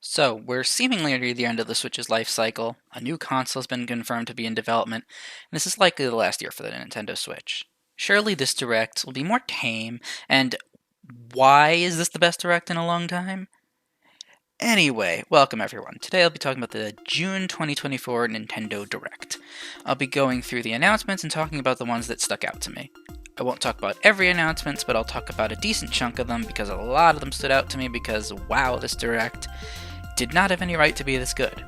So, we're seemingly near the end of the Switch's life cycle. A new console has been confirmed to be in development, and this is likely the last year for the Nintendo Switch. Surely this Direct will be more tame, and why is this the best Direct in a long time? Anyway, welcome everyone. Today I'll be talking about the June 2024 Nintendo Direct. I'll be going through the announcements and talking about the ones that stuck out to me. I won't talk about every announcement, but I'll talk about a decent chunk of them because a lot of them stood out to me because wow, this Direct did not have any right to be this good.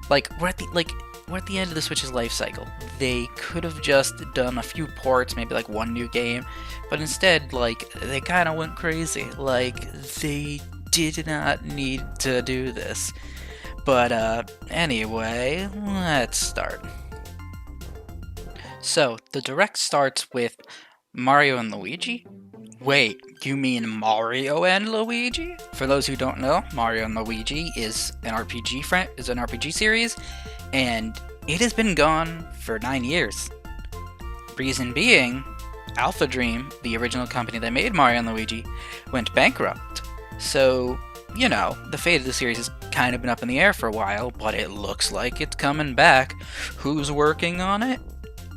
We're at the end of the Switch's life cycle. They could have just done a few ports, maybe like one new game, but instead, they kind of went crazy. They did not need to do this. But anyway, let's start. So, the Direct starts with Mario and Luigi. Wait, you mean Mario and Luigi? For those who don't know, Mario and Luigi is an RPG series, and it has been gone for 9 years. Reason being, Alpha Dream, the original company that made Mario and Luigi, went bankrupt. So, the fate of the series has kind of been up in the air for a while, but it looks like it's coming back. Who's working on it?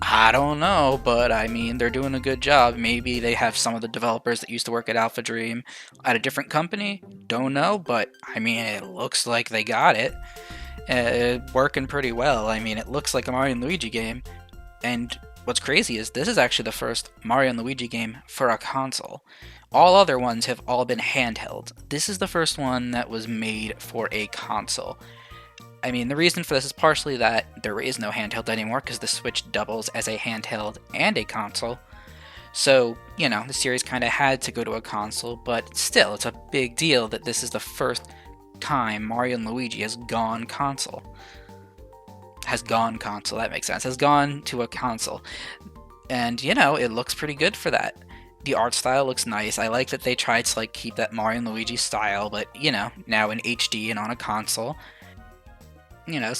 I don't know, but I mean, they're doing a good job. Maybe they have some of the developers that used to work at Alpha Dream at a different company. Don't know, but I mean, it looks like they got it. Working pretty well. I mean, it looks like a Mario and Luigi game. And what's crazy is this is actually the first Mario and Luigi game for a console. All other ones have all been handheld. This is the first one that was made for a console. I mean, the reason for this is partially that there is no handheld anymore because the Switch doubles as a handheld and a console. So, the series kind of had to go to a console, but still, it's a big deal that this is the first time Mario and Luigi has gone console. That makes sense. Has gone to a console. And, it looks pretty good for that. The art style looks nice. I like that they tried to, keep that Mario and Luigi style, but, now in HD and on a console. He has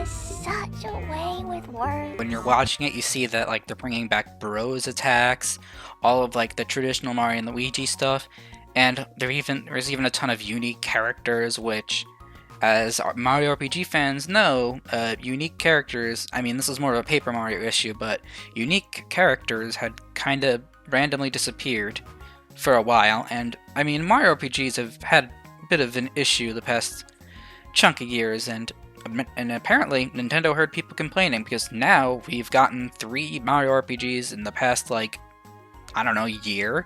such a way with words. When you're watching it, you see that they're bringing back Bros attacks, all of the traditional Mario and Luigi stuff, and there's even a ton of unique characters. Which, as Mario RPG fans know, unique characters. I mean, this is more of a Paper Mario issue, but unique characters had kind of randomly disappeared for a while, and I mean, Mario RPGs have had a bit of an issue the past chunk of years, and apparently Nintendo heard people complaining because now we've gotten 3 Mario RPGs in the past year.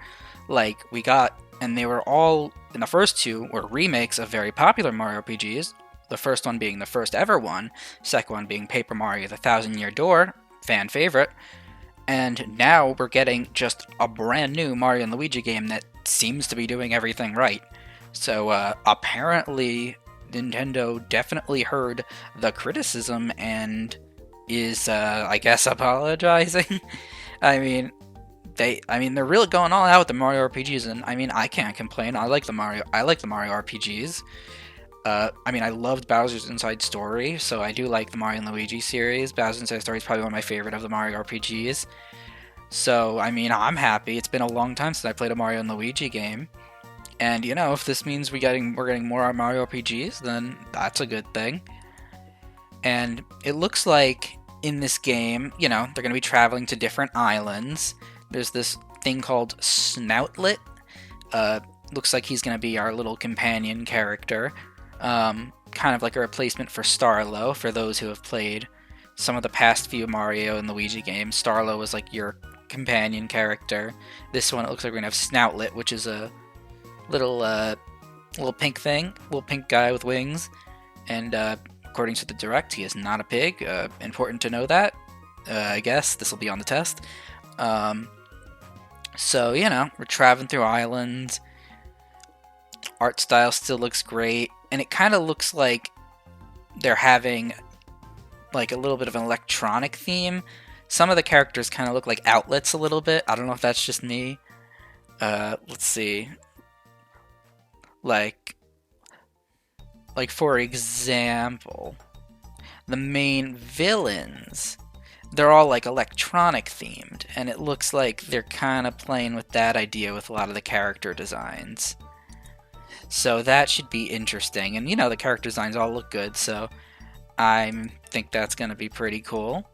And they were all, in the first 2 were remakes of very popular Mario RPGs. The first one being the first ever one, second one being Paper Mario: The Thousand Year Door, fan favorite. And now we're getting just a brand new Mario and Luigi game that seems to be doing everything right. So apparently Nintendo definitely heard the criticism and is, I guess, apologizing. They're really going all out with the Mario RPGs, and I mean, I can't complain. I like the Mario RPGs. I loved Bowser's Inside Story, so I do like the Mario and Luigi series. Bowser's Inside Story is probably one of my favorite of the Mario RPGs. So, I mean, I'm happy. It's been a long time since I played a Mario and Luigi game. And, if this means we're getting more Mario RPGs, then that's a good thing. And it looks like in this game, they're going to be traveling to different islands. There's this thing called Snoutlet. Looks like he's going to be our little companion character. Kind of like a replacement for Starlo, for those who have played some of the past few Mario and Luigi games. Starlo was like your companion character. This one, it looks like we're going to have Snoutlet, which is a little pink thing, little pink guy with wings, and according to the Direct, he is not a pig. Important to know that. I guess this will be on the test. So we're traveling through islands. Art style still looks great, and it kind of looks like they're having a little bit of an electronic theme. Some of the characters kind of look like outlets a little bit. I don't know if that's just me. Let's see. For example, the main villains, they're all electronic themed, and it looks like they're kind of playing with that idea with a lot of the character designs. So that should be interesting. And the character designs all look good, so I think that's going to be pretty cool.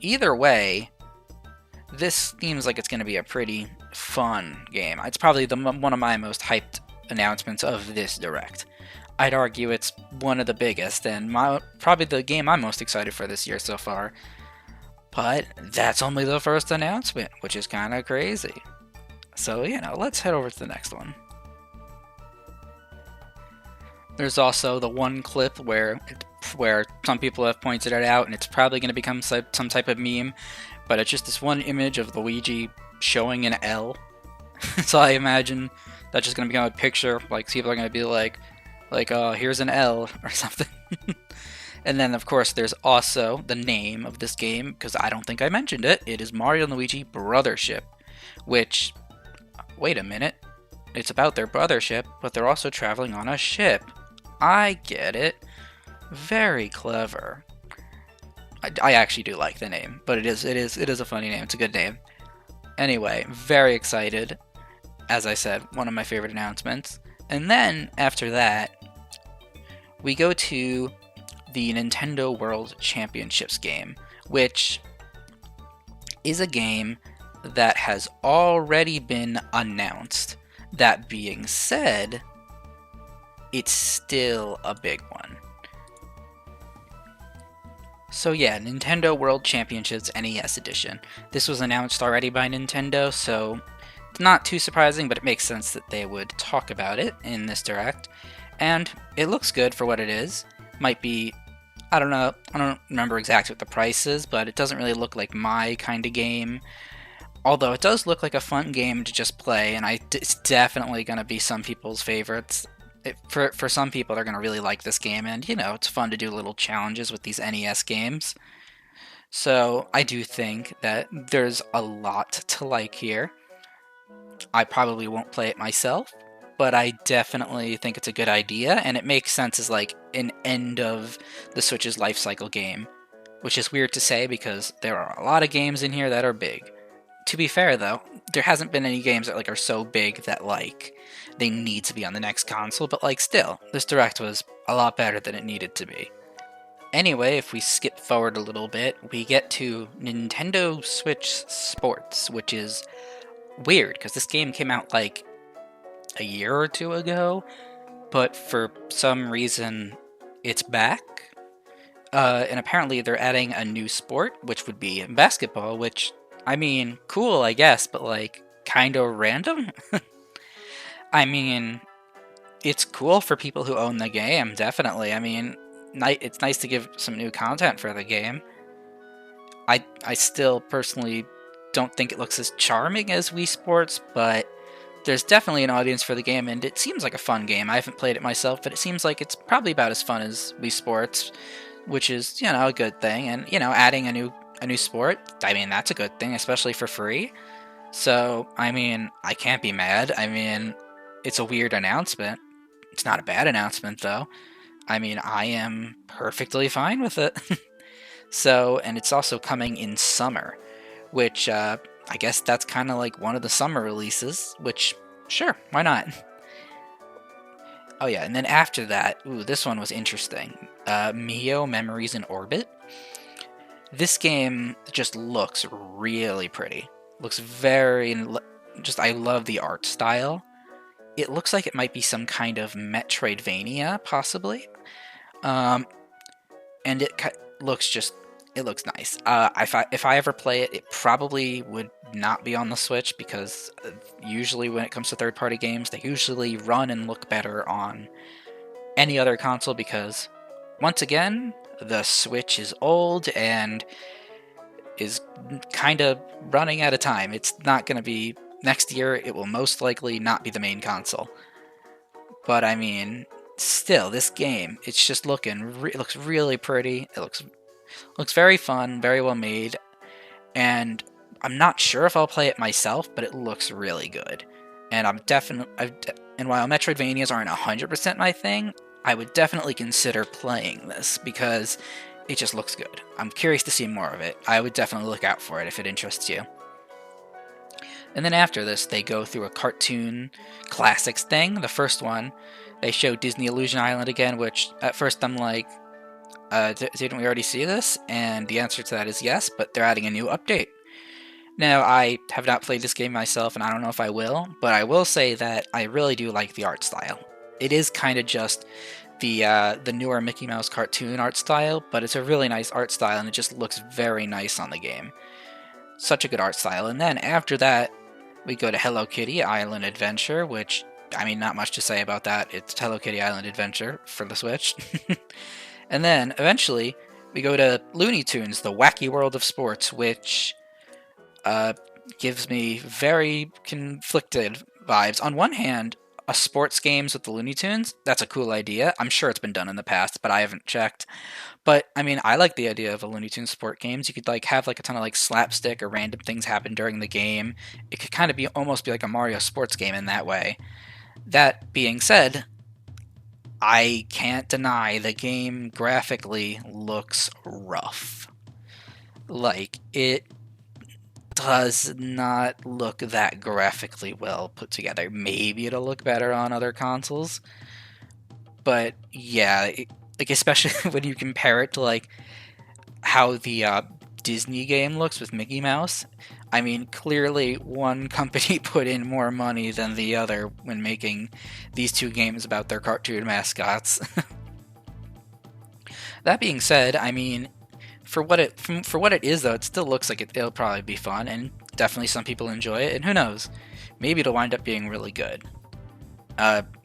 Either way, this seems like it's going to be a pretty fun game. It's probably one of my most hyped announcements of this Direct. I'd argue it's one of the biggest, and probably the game I'm most excited for this year so far. But that's only the first announcement, which is kind of crazy. So, let's head over to the next one. There's also the one clip where some people have pointed it out, and it's probably going to become some type of meme, but it's just this one image of Luigi showing an L. So I imagine that's just going to become a picture, like people are going to be like, oh, here's an L or something. And then, of course, there's also the name of this game, because I don't think I mentioned it. It is Mario & Luigi Brothership, which, wait a minute, it's about their brothership, but they're also traveling on a ship. I get it. Very clever. I actually do like the name, but it is a funny name. It's a good name. Anyway, very excited. As I said, one of my favorite announcements. And then, after that, we go to the Nintendo World Championships game, which is a game that has already been announced. That being said, it's still a big one. So yeah, Nintendo World Championships NES Edition. This was announced already by Nintendo, so it's not too surprising, but it makes sense that they would talk about it in this Direct. And it looks good for what it is. Might be, I don't know, I don't remember exactly what the price is, but it doesn't really look like my kind of game. Although it does look like a fun game to just play, and it's definitely going to be some people's favorites. For some people, they're going to really like this game, and, it's fun to do little challenges with these NES games. So, I do think that there's a lot to like here. I probably won't play it myself, but I definitely think it's a good idea, and it makes sense as, like, an end of the Switch's life cycle game. Which is weird to say, because there are a lot of games in here that are big. To be fair, though, there hasn't been any games that, are so big that, they need to be on the next console, but, still, this Direct was a lot better than it needed to be. Anyway, if we skip forward a little bit, we get to Nintendo Switch Sports, which is weird, because this game came out, a year or two ago, but for some reason, it's back. And apparently they're adding a new sport, which would be basketball, which, I mean, cool, I guess, but, kinda random? I mean, it's cool for people who own the game, definitely. I mean, it's nice to give some new content for the game. I still personally don't think it looks as charming as Wii Sports, but there's definitely an audience for the game, and it seems like a fun game. I haven't played it myself, but it seems like it's probably about as fun as Wii Sports, which is, a good thing. And, adding a new sport, I mean, that's a good thing, especially for free. So, I mean, I can't be mad. I mean, it's a weird announcement. It's not a bad announcement, though. I mean, I am perfectly fine with it. So, and it's also coming in summer, which, I guess that's kind of like one of the summer releases, which, sure, why not? Oh yeah, and then after that, this one was interesting. Mio Memories in Orbit. This game just looks really pretty. Looks I love the art style. It looks like it might be some kind of Metroidvania, possibly. And it looks nice. If I ever play it, it probably would not be on the Switch, because usually when it comes to third-party games, they usually run and look better on any other console, because, once again, the Switch is old and is kind of running out of time. It's not going to be... Next year, it will most likely not be the main console. But, I mean, still, this game, it's just it looks really pretty. It looks very fun, very well made, and I'm not sure if I'll play it myself, but it looks really good. And and while Metroidvanias aren't 100% my thing, I would definitely consider playing this, because it just looks good. I'm curious to see more of it. I would definitely look out for it if it interests you. And then after this, they go through a cartoon classics thing. The first one, they show Disney Illusion Island again, which at first I'm like, didn't we already see this? And the answer to that is yes, but they're adding a new update. Now, I have not played this game myself, and I don't know if I will, but I will say that I really do like the art style. It is kind of just the newer Mickey Mouse cartoon art style, but it's a really nice art style, and it just looks very nice on the game. Such a good art style. And then after that, we go to Hello Kitty Island Adventure, which, I mean, not much to say about that. It's Hello Kitty Island Adventure for the Switch. And then, eventually, we go to Looney Tunes, The Wacky World of Sports, which gives me very conflicted vibes. On one hand, a sports games with the Looney Tunes, that's a cool idea. I'm sure it's been done in the past, but I haven't checked. But, I mean, I like the idea of a Looney Tunes sport games. You could, like, have, like, a ton of, like, slapstick or random things happen during the game. It could kind of be, almost be like a Mario sports game in that way. That being said, I can't deny the game graphically looks rough. Like, it does not look that graphically well put together. Maybe it'll look better on other consoles. But, yeah, like, especially when you compare it to, like, how the Disney game looks with Mickey Mouse. I mean, clearly one company put in more money than the other when making these two games about their cartoon mascots. That being said, I mean, for what it is, though, it still looks like it'll probably be fun, and definitely some people enjoy it, and who knows, maybe it'll wind up being really good.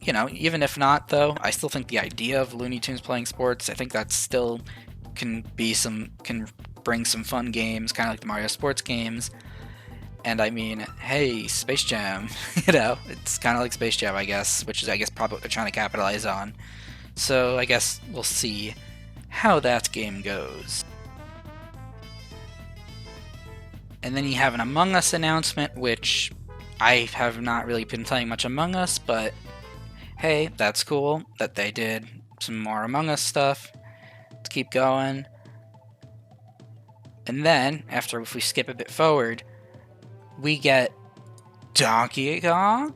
You know, even if not, though, I still think the idea of Looney Tunes playing sports, I think that still can bring some fun games, kind of like the Mario sports games. And I mean, hey, Space Jam, you know, it's kind of like Space Jam, I guess, which is, I guess, probably what they're trying to capitalize on. So I guess we'll see how that game goes. And then you have an Among Us announcement, which I have not really been playing much Among Us, but hey, that's cool that they did some more Among Us stuff. Let's keep going. And then, if we skip a bit forward, we get Donkey Kong?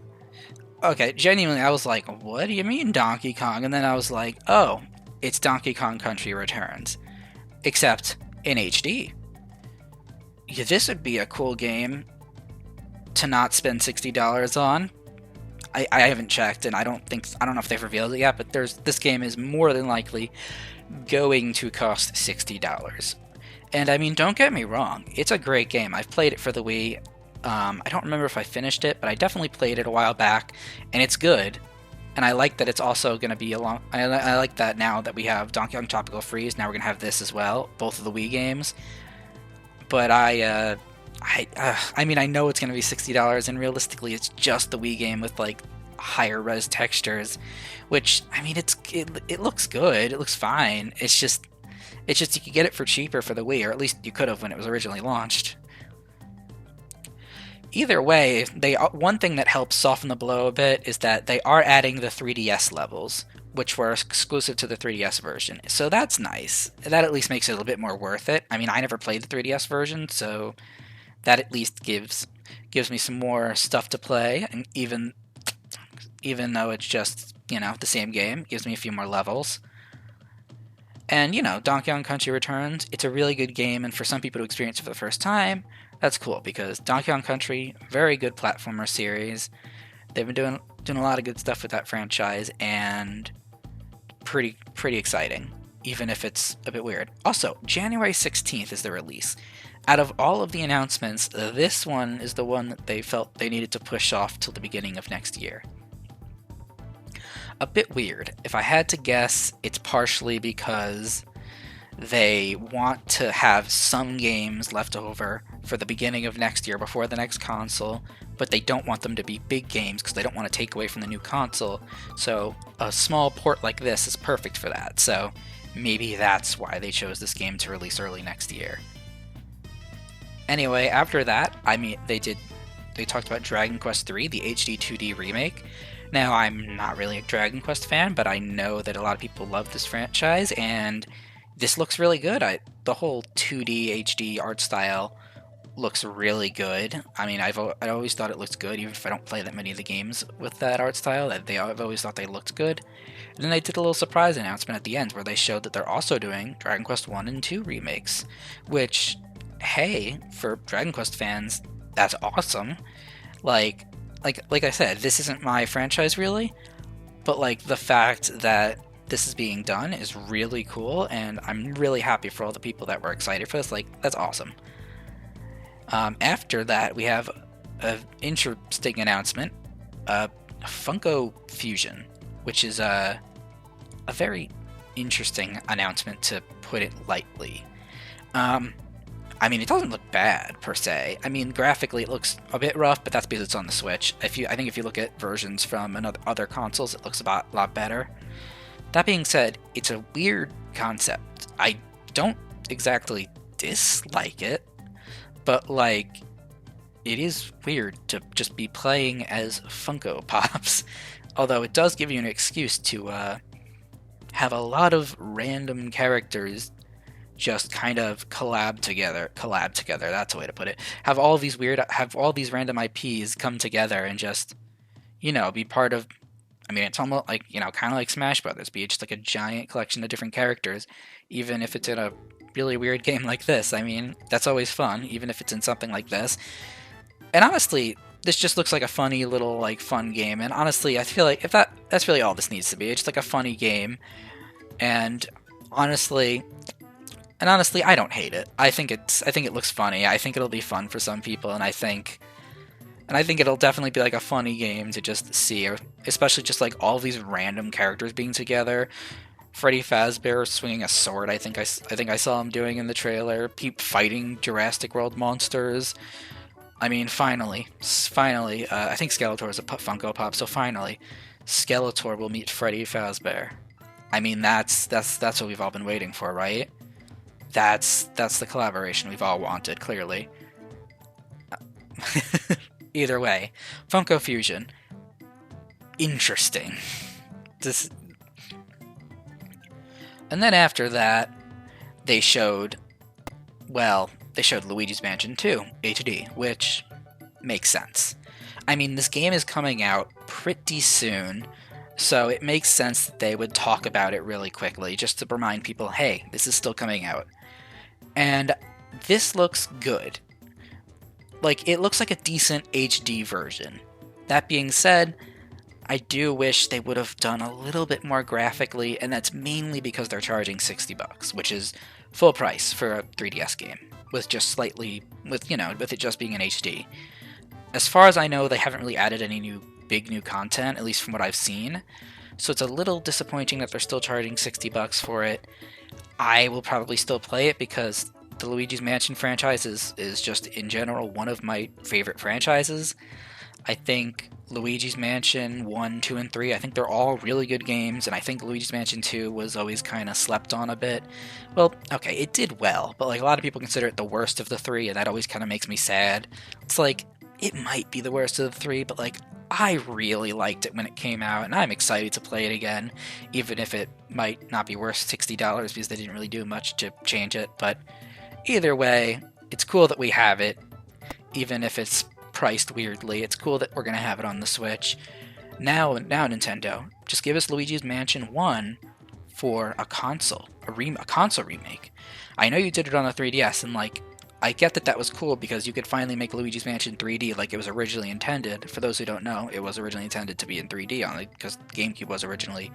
Okay, genuinely, I was like, what do you mean Donkey Kong? And then I was like, oh, it's Donkey Kong Country Returns. Except in HD. Yeah, this would be a cool game to not spend $60 on. I haven't checked, and I don't know if they've revealed it yet, but this game is more than likely going to cost $60. And I mean, don't get me wrong, it's a great game. I've played it for the Wii. I don't remember if I finished it, but I definitely played it a while back, and it's good. And I like that it's also going to be along. I like that now that we have Donkey Kong Tropical Freeze. Now we're going to have this as well, both of the Wii games. But I mean, I know it's going to be $60, and realistically, it's just the Wii game with like higher res textures, which I mean, it looks good. It looks fine. It's just you could get it for cheaper for the Wii, or at least you could have when it was originally launched. Either way, one thing that helps soften the blow a bit is that they are adding the 3DS levels, which were exclusive to the 3DS version. So that's nice. That at least makes it a little bit more worth it. I mean, I never played the 3DS version, so that at least gives me some more stuff to play, and even though it's just, you know, the same game, gives me a few more levels. And, you know, Donkey Kong Country Returns, it's a really good game, and for some people to experience it for the first time, that's cool, because Donkey Kong Country, very good platformer series. They've been doing a lot of good stuff with that franchise, and pretty exciting, even if it's a bit weird. Also, January 16th is the release. Out of all of the announcements, this one is the one that they felt they needed to push off till the beginning of next year. A bit weird. If I had to guess, it's partially because they want to have some games left over for the beginning of next year before the next console, but they don't want them to be big games because they don't want to take away from the new console. So a small port like this is perfect for that. So maybe that's why they chose this game to release early next year. Anyway, after that, I mean, they talked about Dragon Quest III, the HD 2D remake. Now, I'm not really a Dragon Quest fan, but I know that a lot of people love this franchise, and this looks really good. The whole 2D HD art style looks really good. I mean, I always thought it looked good, even if I don't play that many of the games with that art style. I've always thought they looked good. And then they did a little surprise announcement at the end where they showed that they're also doing Dragon Quest 1 and 2 remakes, which, hey, for Dragon Quest fans, that's awesome. Like like I said, this isn't my franchise really, but like the fact that this is being done is really cool, and I'm really happy for all the people that were excited for this. Like, that's awesome. After that, we have an interesting announcement, Funko Fusion, which is a very interesting announcement, to put it lightly. I mean, it doesn't look bad per se. I mean, graphically it looks a bit rough, but that's because it's on the Switch. I think if you look at versions from other consoles, it looks a lot better. That being said, it's a weird concept. I don't exactly dislike it, but like, it is weird to just be playing as Funko Pops. Although it does give you an excuse to have a lot of random characters just kind of collab together, that's a way to put it. Have all these random IPs come together and just, be part of, I mean, it's almost like, kind of like Smash Brothers, be just like a giant collection of different characters, even if it's in a really weird game like this. I mean, that's always fun, even if it's in something like this. And honestly, this just looks like a funny little, like, fun game, and honestly, I feel like if that's really all this needs to be. It's just like a funny game, and honestly, I don't hate it. I think it looks funny. I think it'll be fun for some people, and I think it'll definitely be like a funny game to just see, especially just like all these random characters being together. Freddy Fazbear swinging a sword. I think I saw him doing in the trailer. Peep fighting Jurassic World monsters. I mean, finally, I think Skeletor is a Funko Pop, so finally, Skeletor will meet Freddy Fazbear. I mean, that's what we've all been waiting for, right? That's the collaboration we've all wanted, clearly. Either way, Funko Fusion. Interesting. And then after that, they showed Luigi's Mansion 2 HD, which makes sense. I mean, this game is coming out pretty soon, so it makes sense that they would talk about it really quickly, just to remind people, hey, this is still coming out. And this looks good. Like, it looks like a decent HD version. That being said, I do wish they would have done a little bit more graphically, and that's mainly because they're charging $60, which is full price for a 3DS game, with it just being in HD. As far as I know, they haven't really added any big new content, at least from what I've seen, so it's a little disappointing that they're still charging $60 for it. I will probably still play it because the Luigi's Mansion franchise is just, in general, one of my favorite franchises. I think Luigi's Mansion 1, 2, and 3, I think they're all really good games, and I think Luigi's Mansion 2 was always kind of slept on a bit. Well, okay, it did well, but like a lot of people consider it the worst of the three, and that always kind of makes me sad. It's like, it might be the worst of the three, but like, I really liked it when it came out, and I'm excited to play it again, even if it might not be worth $60 because they didn't really do much to change it. But either way, it's cool that we have it, even if it's priced weirdly. It's cool that we're going to have it on the Switch. Now, Nintendo, just give us Luigi's Mansion 1 for a console remake. I know you did it on the 3DS, and like, I get that was cool because you could finally make Luigi's Mansion 3D like it was originally intended. For those who don't know, it was originally intended to be in 3D because GameCube was originally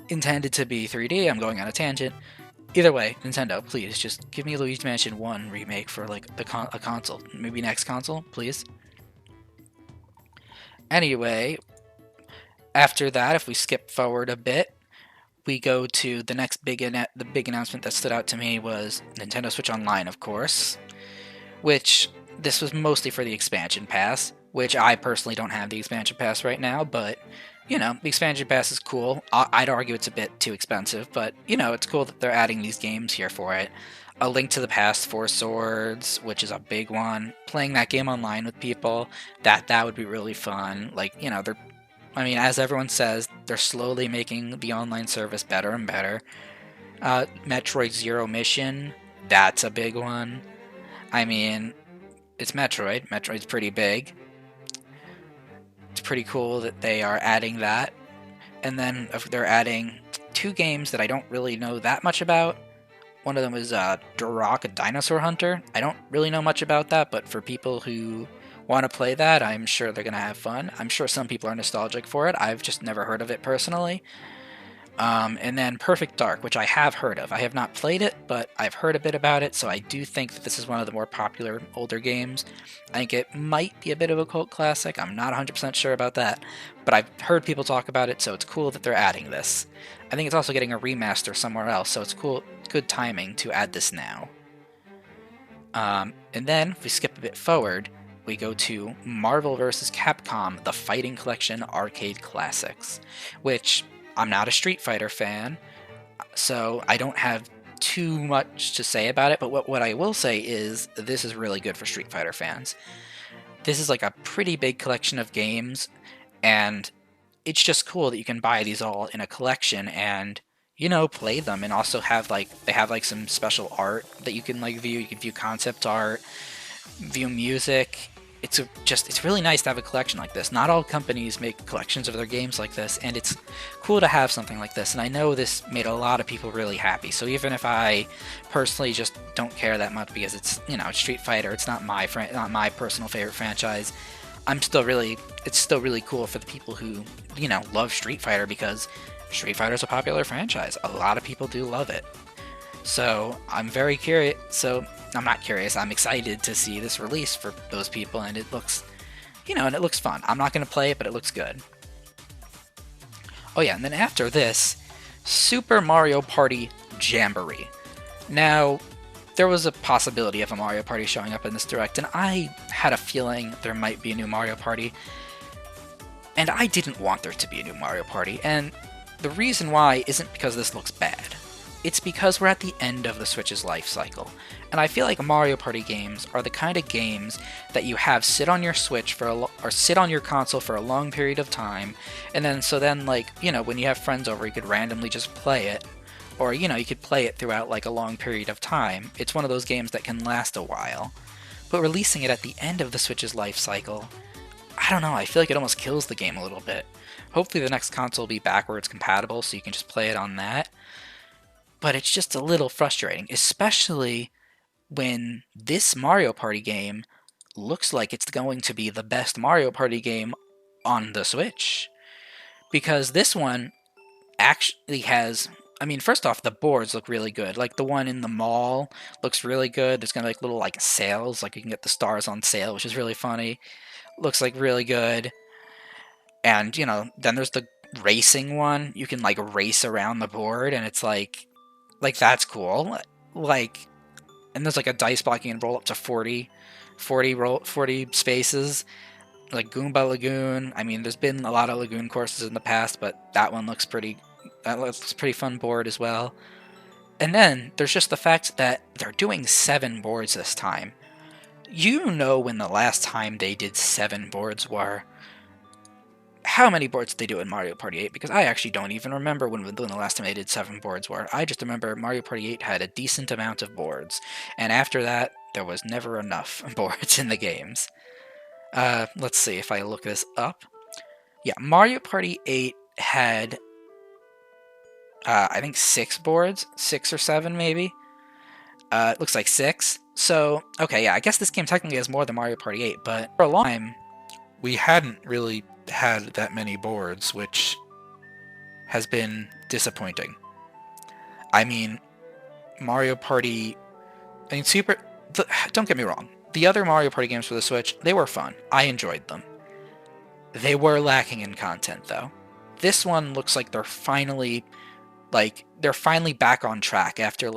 intended to be 3D. I'm going on a tangent. Either way, Nintendo, please just give me Luigi's Mansion 1 remake for like a console. Maybe next console, please. Anyway, after that, if we skip forward a bit, we go to the next the big announcement that stood out to me was Nintendo Switch Online, of course. Which, this was mostly for the expansion pass, which I personally don't have the expansion pass right now, but, the expansion pass is cool. I'd argue it's a bit too expensive, but, it's cool that they're adding these games here for it. A Link to the Past 4 Swords, which is a big one. Playing that game online with people, that would be really fun. Like, as everyone says, they're slowly making the online service better and better. Metroid Zero Mission, that's a big one. I mean, it's Metroid. Metroid's pretty big. It's pretty cool that they are adding that. And then they're adding two games that I don't really know that much about. One of them is Durock, a Dinosaur Hunter. I don't really know much about that, but for people who want to play that, I'm sure they're going to have fun. I'm sure some people are nostalgic for it. I've just never heard of it personally. And then Perfect Dark, which I have heard of. I have not played it, but I've heard a bit about it, so I do think that this is one of the more popular older games. I think it might be a bit of a cult classic. I'm not 100% sure about that, but I've heard people talk about it, so it's cool that they're adding this. I think it's also getting a remaster somewhere else, so it's cool, good timing to add this now. And then, if we skip a bit forward, we go to Marvel vs. Capcom, The Fighting Collection Arcade Classics, which I'm not a Street Fighter fan, so I don't have too much to say about it, but what I will say is this is really good for Street Fighter fans. This is like a pretty big collection of games, and it's just cool that you can buy these all in a collection and, you know, play them, and also have they have like some special art that you can like view. You can view concept art, view music. It's really nice to have a collection like this. Not all companies make collections of their games like this, and it's cool to have something like this. And I know this made a lot of people really happy. So even if I personally just don't care that much because it's, you know, Street Fighter, it's not my personal favorite franchise. It's still really cool for the people who, you know, love Street Fighter, because Street Fighter is a popular franchise. A lot of people do love it. So I'm very curious. So I'm not curious. I'm excited to see this release for those people, and it looks, you know, and it looks fun. I'm not going to play it, but it looks good. Oh yeah, and then after this, Super Mario Party Jamboree. Now, there was a possibility of a Mario Party showing up in this Direct, and I had a feeling there might be a new Mario Party. And I didn't want there to be a new Mario Party, and the reason why isn't because this looks bad. It's because we're at the end of the Switch's life cycle, and I feel like Mario Party games are the kind of games that you have sit on your Switch or sit on your console for a long period of time, and then like, you know, when you have friends over, you could randomly just play it, or, you know, you could play it throughout like a long period of time. It's one of those games that can last a while, but releasing it at the end of the Switch's life cycle, I don't know, I feel like it almost kills the game a little bit. Hopefully the next console will be backwards compatible so you can just play it on that. But it's just a little frustrating, especially when this Mario Party game looks like it's going to be the best Mario Party game on the Switch. Because this one actually has, I mean, first off, the boards look really good. Like the one in the mall looks really good. There's gonna be like little like sales, like you can get the stars on sale, which is really funny. Looks like really good. And, you know, then there's the racing one. You can like race around the board, and it's like that's cool. Like, and there's like a dice block, you can roll up to 40 spaces. Like Goomba Lagoon. I mean, there's been a lot of lagoon courses in the past, but that looks pretty fun board as well. And then there's just the fact that they're doing 7 boards this time. You know when the last time they did 7 boards were. How many boards did they do in Mario Party 8? Because I actually don't even remember when the last time they did 7 boards were. I just remember Mario Party 8 had a decent amount of boards. And after that, there was never enough boards in the games. Let's see if I look this up. Yeah, Mario Party 8 had, I think 6 boards. 6 or 7, maybe. It looks like 6. So, okay, yeah, I guess this game technically has more than Mario Party 8, but for a long time, we hadn't really had that many boards, which has been disappointing. I mean, Mario Party... I mean, don't get me wrong. The other Mario Party games for the Switch, they were fun. I enjoyed them. They were lacking in content, though. This one looks like they're finally back on track after,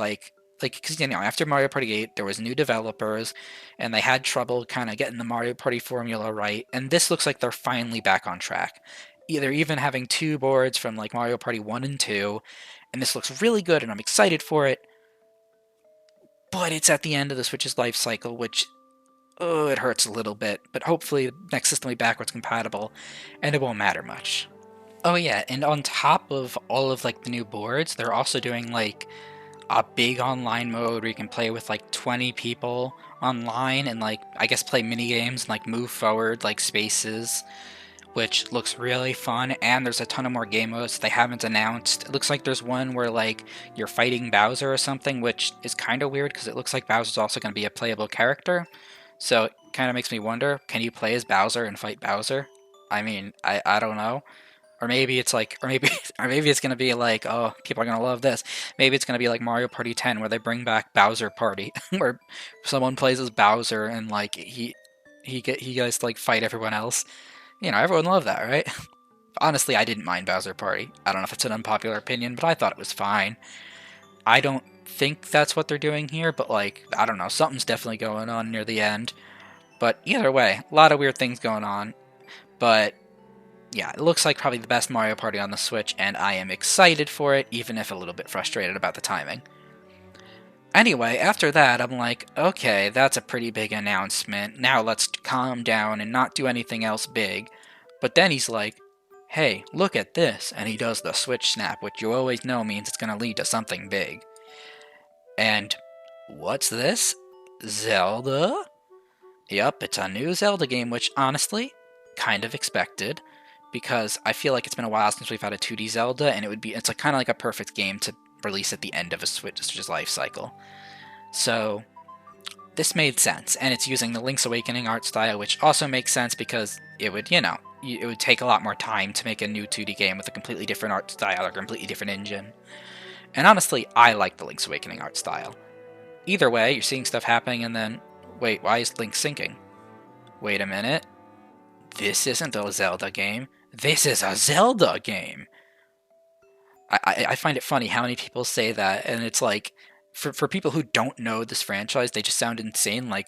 because, you know, after Mario Party 8, there was new developers, and they had trouble kind of getting the Mario Party formula right, and this looks like they're finally back on track. They're even having 2 boards from, like, Mario Party 1 and 2, and this looks really good, and I'm excited for it, but it's at the end of the Switch's life cycle, which, it hurts a little bit, but hopefully the next system will be backwards compatible, and it won't matter much. Oh yeah, and on top of all of, like, the new boards, they're also doing, like, a big online mode where you can play with like 20 people online and like I guess play mini games and like move forward like spaces, which looks really fun. And there's a ton of more game modes they haven't announced. It looks like there's one where like you're fighting Bowser or something, which is kind of weird because it looks like Bowser's also going to be a playable character. So it kind of makes me wonder, can you play as Bowser and fight Bowser? I mean, I don't know. Or maybe it's like, or maybe it's gonna be like, oh, people are gonna love this. Maybe it's gonna be like Mario Party 10, where they bring back Bowser Party, where someone plays as Bowser and like he guys like fight everyone else. You know, everyone loved that, right? Honestly, I didn't mind Bowser Party. I don't know if it's an unpopular opinion, but I thought it was fine. I don't think that's what they're doing here, but like, I don't know, something's definitely going on near the end. But either way, a lot of weird things going on. But yeah, it looks like probably the best Mario Party on the Switch, and I am excited for it, even if a little bit frustrated about the timing. Anyway, after that, I'm like, okay, that's a pretty big announcement. Now let's calm down and not do anything else big. But then he's like, hey, look at this. And he does the Switch Snap, which you always know means it's going to lead to something big. And what's this? Zelda? Yup, it's a new Zelda game, which honestly, kind of expected. Because I feel like it's been a while since we've had a 2D Zelda, and it's kind of like a perfect game to release at the end of a Switch's life cycle. So this made sense, and it's using the Link's Awakening art style, which also makes sense because it would, it would take a lot more time to make a new 2D game with a completely different art style or completely different engine. And honestly, I like the Link's Awakening art style. Either way, you're seeing stuff happening, and then, wait, why is Link sinking? Wait a minute. This isn't a Zelda game. This is a Zelda game. I find it funny how many people say that, and it's like, for people who don't know this franchise, they just sound insane. Like,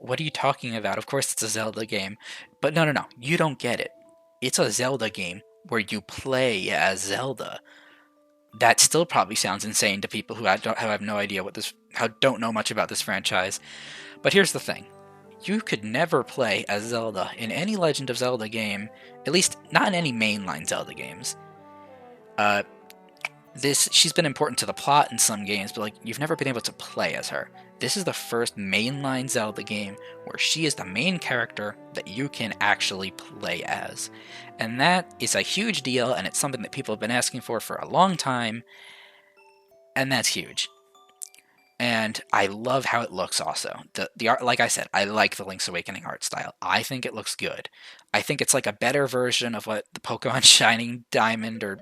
what are you talking about? Of course it's a Zelda game. But no, you don't get it. It's a Zelda game where you play as Zelda. That still probably sounds insane to people who have no idea don't know much about this franchise. But here's the thing. You could never play as Zelda in any Legend of Zelda game, at least not in any mainline Zelda games. She's been important to the plot in some games, but like you've never been able to play as her. This is the first mainline Zelda game where she is the main character that you can actually play as. And that is a huge deal, and it's something that people have been asking for a long time, and that's huge. And I love how it looks also. The art, like I said, I like the Link's Awakening art style. I think it looks good. I think it's like a better version of what the Pokemon Shining Diamond or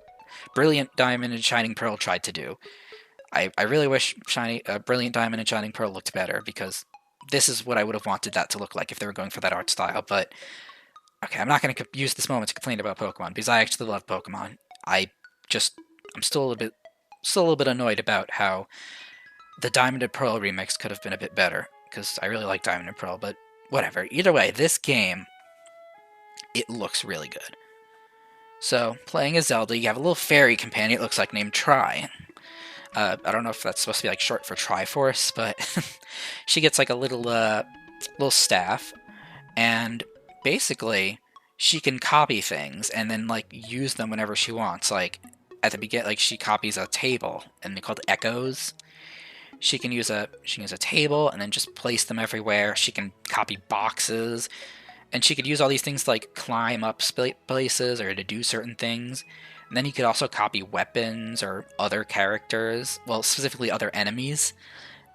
Brilliant Diamond and Shining Pearl tried to do. I really wish Brilliant Diamond and Shining Pearl looked better, because this is what I would have wanted that to look like if they were going for that art style. But okay, I'm not going to use this moment to complain about Pokemon, because I actually love Pokemon. I'm still a little bit annoyed about how the Diamond and Pearl remix could have been a bit better, because I really like Diamond and Pearl, but whatever. Either way, this game, it looks really good. So, playing as Zelda, you have a little fairy companion, it looks like, named Tri. I don't know if that's supposed to be like short for Triforce, but she gets like a little staff, and basically she can copy things and then like use them whenever she wants. Like at the beginning, like she copies a table, and they're called echoes. She can use a table and then just place them everywhere. She can copy boxes, and she could use all these things to like climb up places or to do certain things. And then you could also copy weapons or other characters, well, specifically other enemies,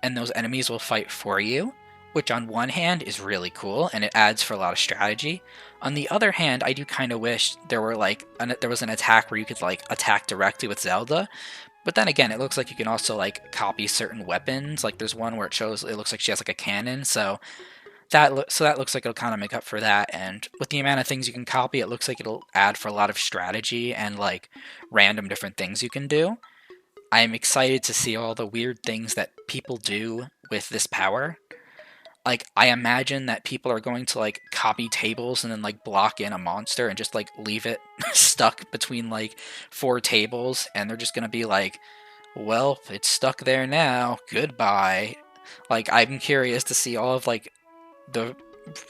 and those enemies will fight for you, which on one hand is really cool, and it adds for a lot of strategy. On the other hand, I do kind of wish there was an attack where you could like attack directly with Zelda. But then again, it looks like you can also like copy certain weapons. Like there's one where it looks like she has like a cannon, so that looks like it'll kind of make up for that. And with the amount of things you can copy, it looks like it'll add for a lot of strategy and like random different things you can do. I'm excited to see all the weird things that people do with this power. Like, I imagine that people are going to like copy tables and then like block in a monster and just like leave it stuck between like 4 tables, and they're just gonna be like, well, it's stuck there now, goodbye. Like, I'm curious to see all of like the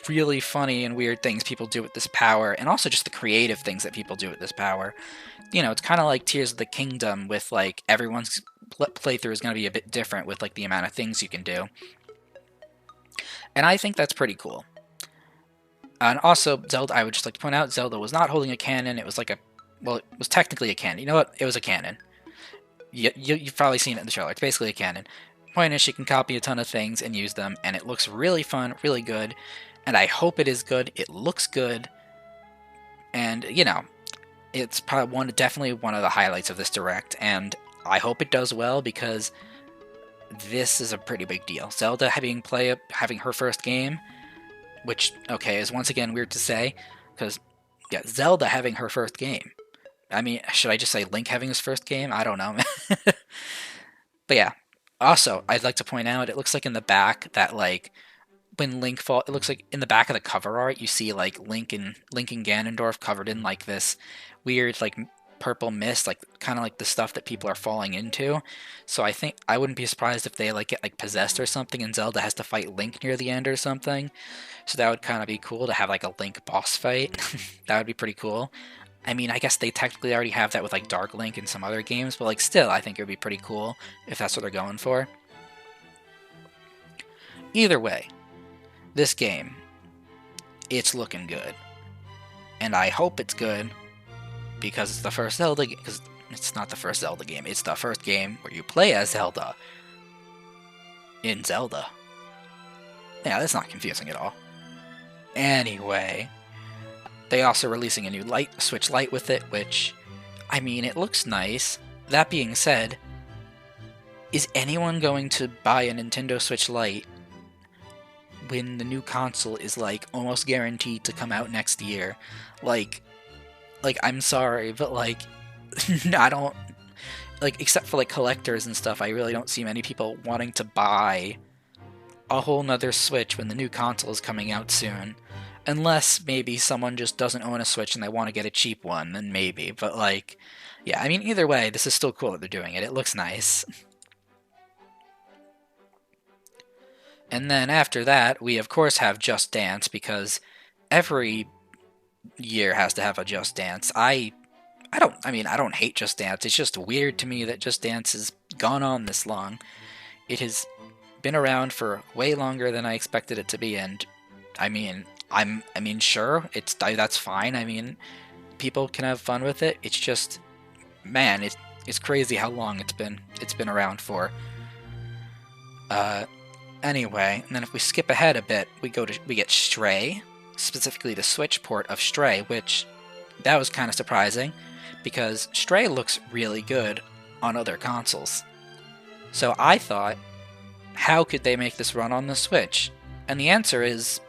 really funny and weird things people do with this power, and also just the creative things that people do with this power. You know, it's kind of like Tears of the Kingdom, with like everyone's playthrough is going to be a bit different with like the amount of things you can do. And I think that's pretty cool. And also, Zelda, I would just like to point out, Zelda was not holding a cannon. It was like well, it was technically a cannon. You know what? It was a cannon. You've probably seen it in the trailer. It's basically a cannon. Point is, she can copy a ton of things and use them, and it looks really fun, really good. And I hope it is good. It looks good. And, it's probably definitely one of the highlights of this direct, and I hope it does well because this is a pretty big deal. Zelda having her first game, which, okay, is once again weird to say, because, yeah, Zelda having her first game. I mean, should I just say Link having his first game? I don't know. But yeah. Also, I'd like to point out, it looks like in the back that, like, when Link it looks like in the back of the cover art, you see, like, Link and Ganondorf covered in, like, this weird, like, purple mist, like, kind of like the stuff that people are falling into. So I think I wouldn't be surprised if they, like, get, like, possessed or something and Zelda has to fight Link near the end or something. So that would kind of be cool to have, like, a Link boss fight. That would be pretty cool. I mean, I guess they technically already have that with, like, Dark Link and some other games, but, like, still, I think it would be pretty cool if that's what they're going for. Either way, this game, it's looking good. And I hope it's good because it's the first Zelda game. Because it's not the first Zelda game, it's the first game where you play as Zelda in Zelda. Yeah, that's not confusing at all. Anyway, they also releasing a new Switch Lite with it, which, I mean, it looks nice. That being said, is anyone going to buy a Nintendo Switch Lite when the new console is, like, almost guaranteed to come out next year? Like, I'm sorry, but, like, I don't, like, except for, like, collectors and stuff, I really don't see many people wanting to buy a whole nother Switch when the new console is coming out soon. Unless maybe someone just doesn't own a Switch and they want to get a cheap one, then maybe. But, like, yeah, I mean, either way, this is still cool that they're doing it. It looks nice. And then after that, we of course have Just Dance, because every year has to have a Just Dance. I don't hate Just Dance. It's just weird to me that Just Dance has gone on this long. It has been around for way longer than I expected it to be, and I mean, sure, that's fine. I mean, people can have fun with it. It's just, man, it's crazy how long it's been around for. Anyway, and then if we skip ahead a bit, we get Stray, specifically the Switch port of Stray, which that was kind of surprising because Stray looks really good on other consoles. So I thought, how could they make this run on the Switch? And the answer is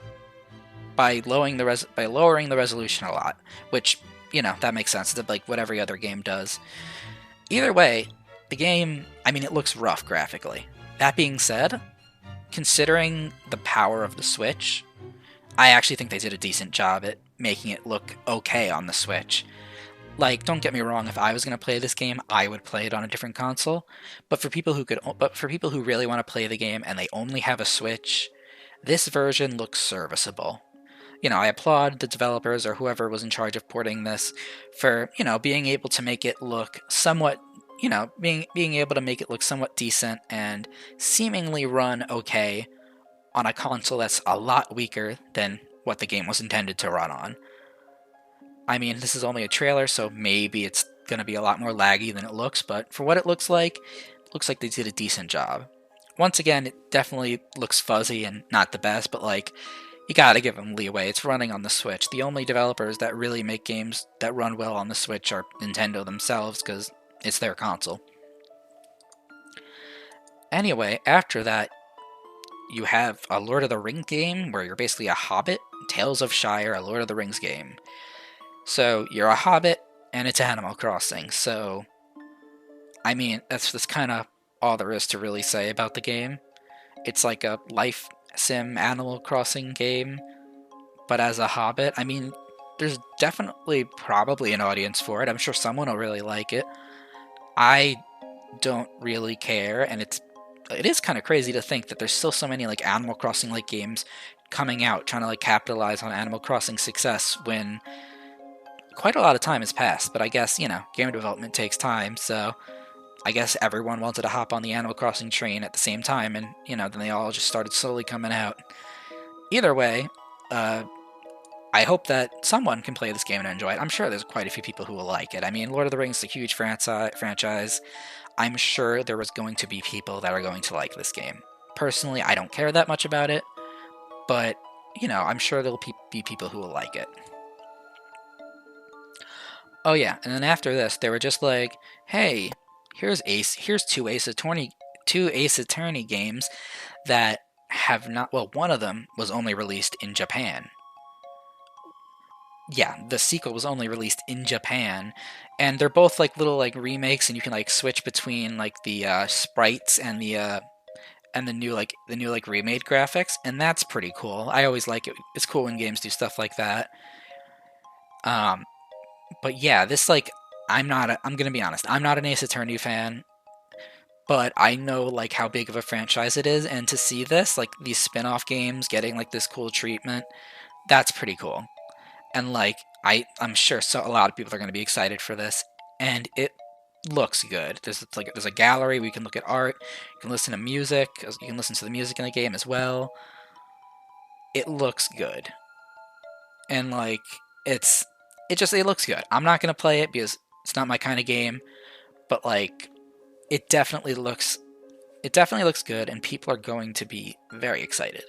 by lowering the resolution a lot, which, that makes sense. It's like what every other game does. Either way, the game, I mean, it looks rough graphically. That being said, considering the power of the Switch, I actually think they did a decent job at making it look okay on the Switch. Like, don't get me wrong, if I was going to play this game, I would play it on a different console. But for people who really want to play the game and they only have a Switch, this version looks serviceable. I applaud the developers or whoever was in charge of porting this for, being able to make it look somewhat, being able to make it look somewhat decent and seemingly run okay on a console that's a lot weaker than what the game was intended to run on. I mean, this is only a trailer, so maybe it's going to be a lot more laggy than it looks, but for what it looks like they did a decent job. Once again, it definitely looks fuzzy and not the best, but, like, you gotta give them leeway. It's running on the Switch. The only developers that really make games that run well on the Switch are Nintendo themselves, because it's their console. Anyway, after that, you have a Lord of the Rings game, where you're basically a hobbit. Tales of Shire, a Lord of the Rings game. So, you're a hobbit, and it's Animal Crossing, so, I mean, that's kind of all there is to really say about the game. It's like a life sim Animal Crossing game, but as a hobbit. I mean, there's definitely probably an audience for it. I'm sure someone will really like it. I don't really care, and it is kind of crazy to think that there's still so many, like, Animal Crossing like games coming out trying to, like, capitalize on Animal Crossing success when quite a lot of time has passed. But I guess, game development takes time, so I guess everyone wanted to hop on the Animal Crossing train at the same time, and, then they all just started slowly coming out. Either way, I hope that someone can play this game and enjoy it. I'm sure there's quite a few people who will like it. I mean, Lord of the Rings is a huge franchise. I'm sure there was going to be people that are going to like this game. Personally, I don't care that much about it, but, you know, I'm sure there'll be people who will like it. Oh yeah, and then after this, they were just like, "Hey, here's two Ace Attorney games that have not. Well, one of them was only released in Japan. Yeah, the sequel was only released in Japan, and they're both like little like remakes, and you can like switch between like the sprites and the new like remade graphics, and that's pretty cool. I always like it. It's cool when games do stuff like that. Um, but yeah, this like I'm gonna be honest. I'm not an Ace Attorney fan, but I know like how big of a franchise it is, and to see this like these spin-off games getting like this cool treatment, that's pretty cool. And like I'm sure a lot of people are going to be excited for this, and it looks good. There's a gallery where you can look at art, you can listen to music, you can listen to the music in the game as well. It looks good, and like it's it looks good. I'm not going to play it because it's not my kind of game, but like it definitely looks it definitely looks good, and people are going to be very excited.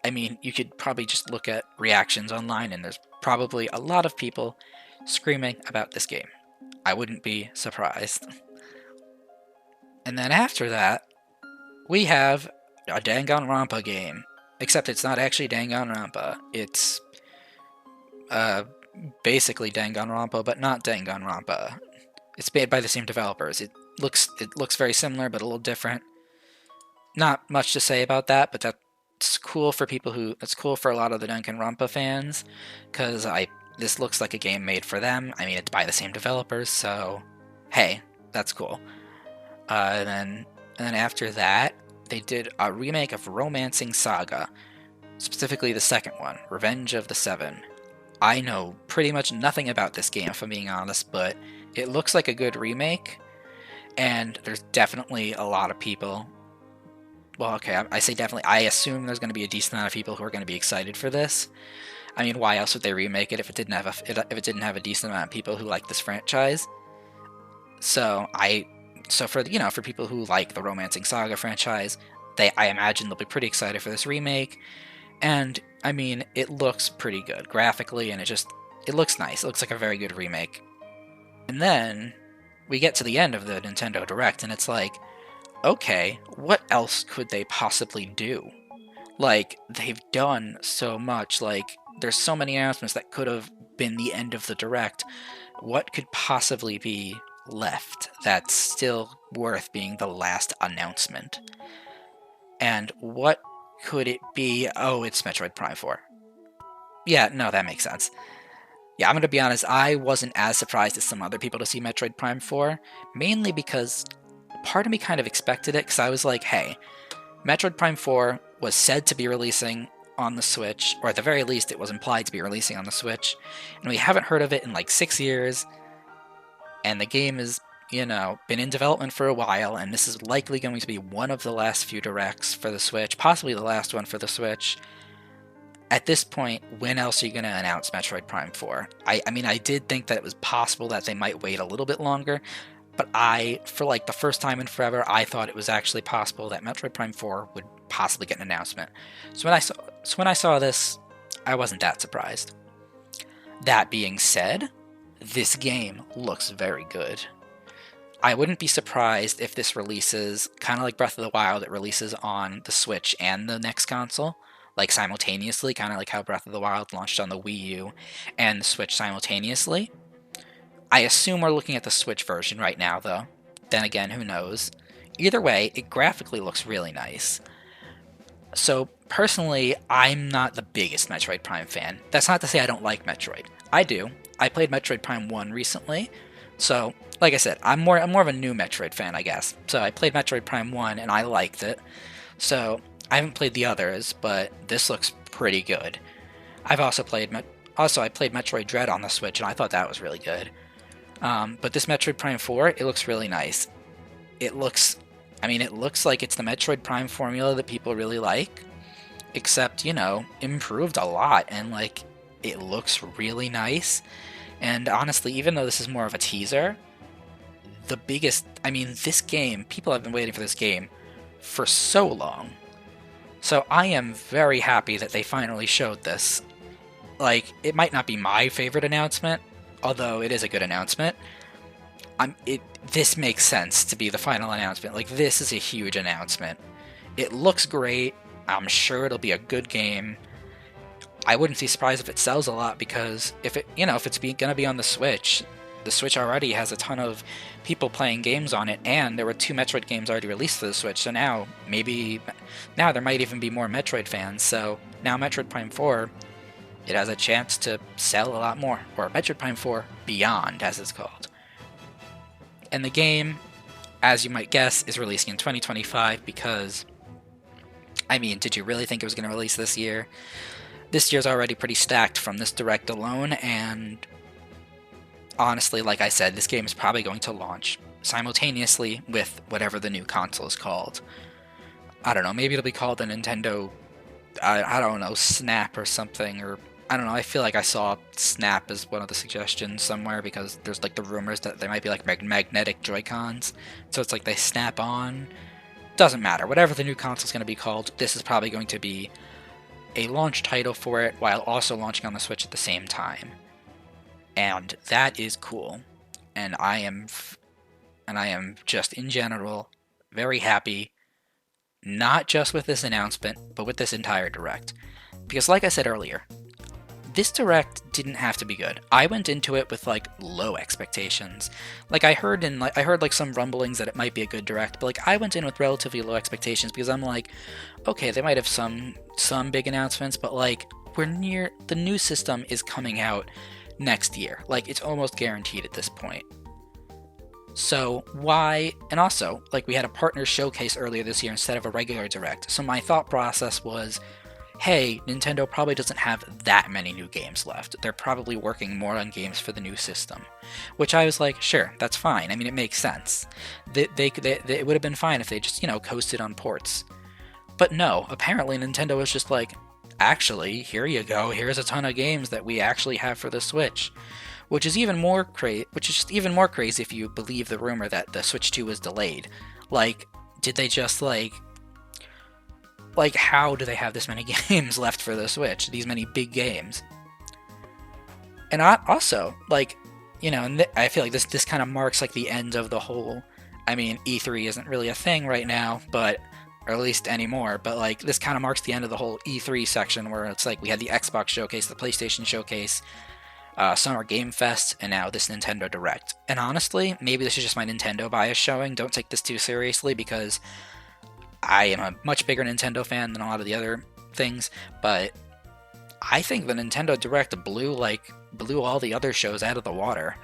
I mean, you could probably just look at reactions online, and there's probably a lot of people screaming about this game. I wouldn't be surprised. And then after that, we have a Danganronpa game. Except it's not actually Danganronpa. It's basically Danganronpa, but not Danganronpa. It's made by the same developers. It looks very similar, but a little different. Not much to say about that, but that's cool for that's cool for a lot of the Danganronpa fans, because this looks like a game made for them. I mean, it's by the same developers, so hey, that's cool. And then after that, they did a remake of Romancing Saga, specifically the second one, Revenge of the Seven. I know pretty much nothing about this game, if I'm being honest, but it looks like a good remake, and there's definitely a lot of people. Well, okay, I say definitely. I assume there's going to be a decent amount of people who are going to be excited for this. I mean, why else would they remake it if it didn't have a decent amount of people who like this franchise? So for for people who like the Romancing Saga franchise, I imagine they'll be pretty excited for this remake. And I mean, it looks pretty good graphically, and it looks nice. It looks like a very good remake. And then we get to the end of the Nintendo Direct, and it's like, okay, what else could they possibly do? Like, they've done so much. Like, there's so many announcements that could have been the end of the Direct. What could possibly be left that's still worth being the last announcement? And what could it be? Oh, it's Metroid Prime 4. Yeah, no, that makes sense. Yeah, I'm gonna be honest, I wasn't as surprised as some other people to see Metroid Prime 4, mainly because part of me kind of expected it, because I was like, hey, Metroid Prime 4 was said to be releasing on the Switch, or at the very least it was implied to be releasing on the Switch, and we haven't heard of it in like 6 years, and the game has, been in development for a while, and this is likely going to be one of the last few directs for the Switch, possibly the last one for the Switch. At this point, when else are you going to announce Metroid Prime 4? I mean, I did think that it was possible that they might wait a little bit longer, but for like the first time in forever, I thought it was actually possible that Metroid Prime 4 would possibly get an announcement. So when I saw this, I wasn't that surprised. That being said, this game looks very good. I wouldn't be surprised if this releases, kind of like Breath of the Wild, it releases on the Switch and the next console, like simultaneously, kind of like how Breath of the Wild launched on the Wii U and the Switch simultaneously. I assume we're looking at the Switch version right now, though. Then again, who knows? Either way, it graphically looks really nice. So, personally, I'm not the biggest Metroid Prime fan. That's not to say I don't like Metroid. I do. I played Metroid Prime 1 recently, so, like I said, I'm more of a new Metroid fan, I guess. So, I played Metroid Prime 1, and I liked it. So, I haven't played the others, but this looks pretty good. I've also played I played Metroid Dread on the Switch, and I thought that was really good. But this Metroid Prime 4, it looks really nice. It looks like it's the Metroid Prime formula that people really like. except, improved a lot, and like it looks really nice. And honestly, even though this is more of a teaser, this game, people have been waiting for this game for so long. So I am very happy that they finally showed this. Like, it might not be my favorite announcement, although it is a good announcement. This makes sense to be the final announcement. Like, this is a huge announcement. It looks great. I'm sure it'll be a good game. I wouldn't be surprised if it sells a lot, because if it's gonna be on the Switch already has a ton of people playing games on it, and there were 2 Metroid games already released for the Switch, so now there might even be more Metroid fans, so now Metroid Prime 4, it has a chance to sell a lot more, or Metroid Prime 4 Beyond, as it's called. And the game, as you might guess, is releasing in 2025 because, did you really think it was going to release this year? This year's already pretty stacked from this Direct alone, and honestly, like I said, this game is probably going to launch simultaneously with whatever the new console is called. I don't know, maybe it'll be called the Nintendo, I don't know, Snap or something, or I don't know, I feel like I saw Snap as one of the suggestions somewhere, because there's like the rumors that they might be like magnetic Joy-Cons, so it's like they snap on. Doesn't matter, whatever the new console's going to be called, this is probably going to be a launch title for it, while also launching on the Switch at the same time. And that is cool. And I am just in general very happy, not just with this announcement, but with this entire Direct. Because like I said earlier, this Direct didn't have to be good. I went into it with like low expectations. Like I heard some rumblings that it might be a good Direct, but like I went in with relatively low expectations, because I'm like, okay, they might have some big announcements, but like the new system is coming out next year. Like, it's almost guaranteed at this point. So why? And also, like, we had a partner showcase earlier this year instead of a regular Direct. So my thought process was, hey, Nintendo probably doesn't have that many new games left. They're probably working more on games for the new system. Which I was like, sure, that's fine. It makes sense. It would have been fine if they just, coasted on ports. But no, apparently Nintendo was just like, actually, here you go, here's a ton of games that we actually have for the Switch. Which is even more just even more crazy if you believe the rumor that the Switch 2 was delayed. Like, did they just like how do they have this many games left for the Switch? These many big games. And also, like, and I feel like this kind of marks like the end of the whole, E3 isn't really a thing right now, but or at least anymore, but like this kind of marks the end of the whole E3 section, where it's like we had the Xbox showcase, the PlayStation showcase, Summer Game Fest, and now this Nintendo Direct. And honestly, maybe this is just my Nintendo bias showing. Don't take this too seriously, because I am a much bigger Nintendo fan than a lot of the other things, but I think the Nintendo Direct blew all the other shows out of the water.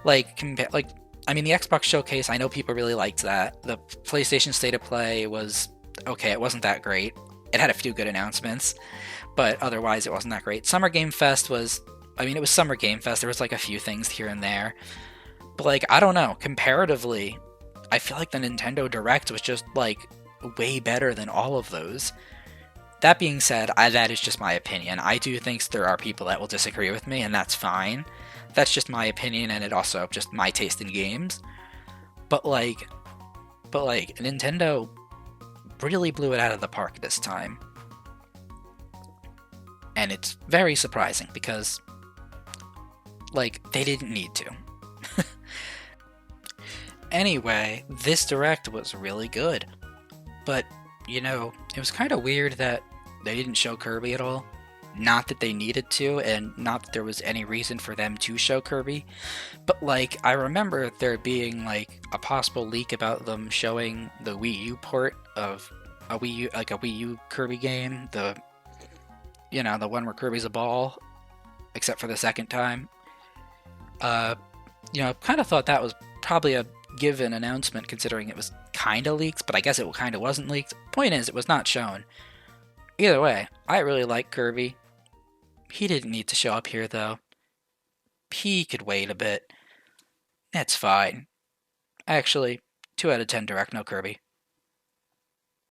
The Xbox showcase, I know people really liked that. The PlayStation State of Play was okay, it wasn't that great. It had a few good announcements, but otherwise it wasn't that great. Summer Game Fest was, it was Summer Game Fest, there was like a few things here and there. But like, I don't know, comparatively, I feel like the Nintendo Direct was just like way better than all of those. That being said, that is just my opinion. I do think there are people that will disagree with me, and that's fine. That's just my opinion, and it also just my taste in games. But Nintendo really blew it out of the park this time. And it's very surprising, because they didn't need to. Anyway, this Direct was really good. But, it was kind of weird that they didn't show Kirby at all. Not that they needed to, and not that there was any reason for them to show Kirby. But, I remember there being, a possible leak about them showing the Wii U port of a Wii U Kirby game. The one where Kirby's a ball, except for the second time. I kind of thought that was probably a given announcement, considering it was kind of leaked, but I guess it kind of wasn't leaked. Point is, it was not shown. Either way, I really like Kirby. He didn't need to show up here, though. He could wait a bit. That's fine. Actually, 2 out of 10 Direct, no Kirby.